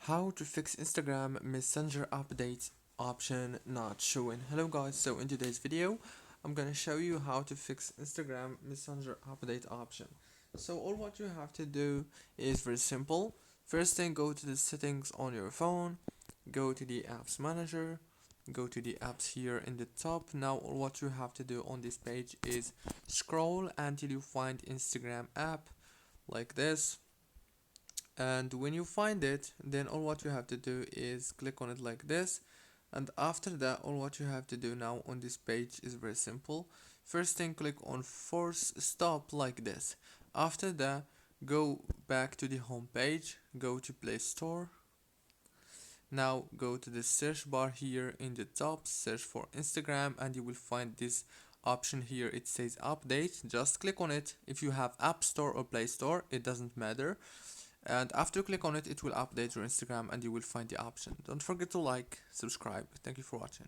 How to fix Instagram Messenger update option not showing. Hello guys, so in today's video I'm gonna show you how to fix Instagram Messenger update option. So all what you have to do is very simple. First thing, go to the settings on your phone, go to the apps manager, go to the apps here in the top. Now all what you have to do on this page is scroll until you find Instagram app like this, and when you find it, then all what you have to do is click on it like this. And after that, all what you have to do now on this page is very simple. First thing, click on force stop like this. After that, go back to the home page, go to Play Store. Now go to the search bar here in the top, search for Instagram, and you will find this option here. It says update. Just click on it. If you have App Store or Play Store, it doesn't matter. And after you click on it, it will update your Instagram and you will find the option. Don't forget to like, subscribe. Thank you for watching.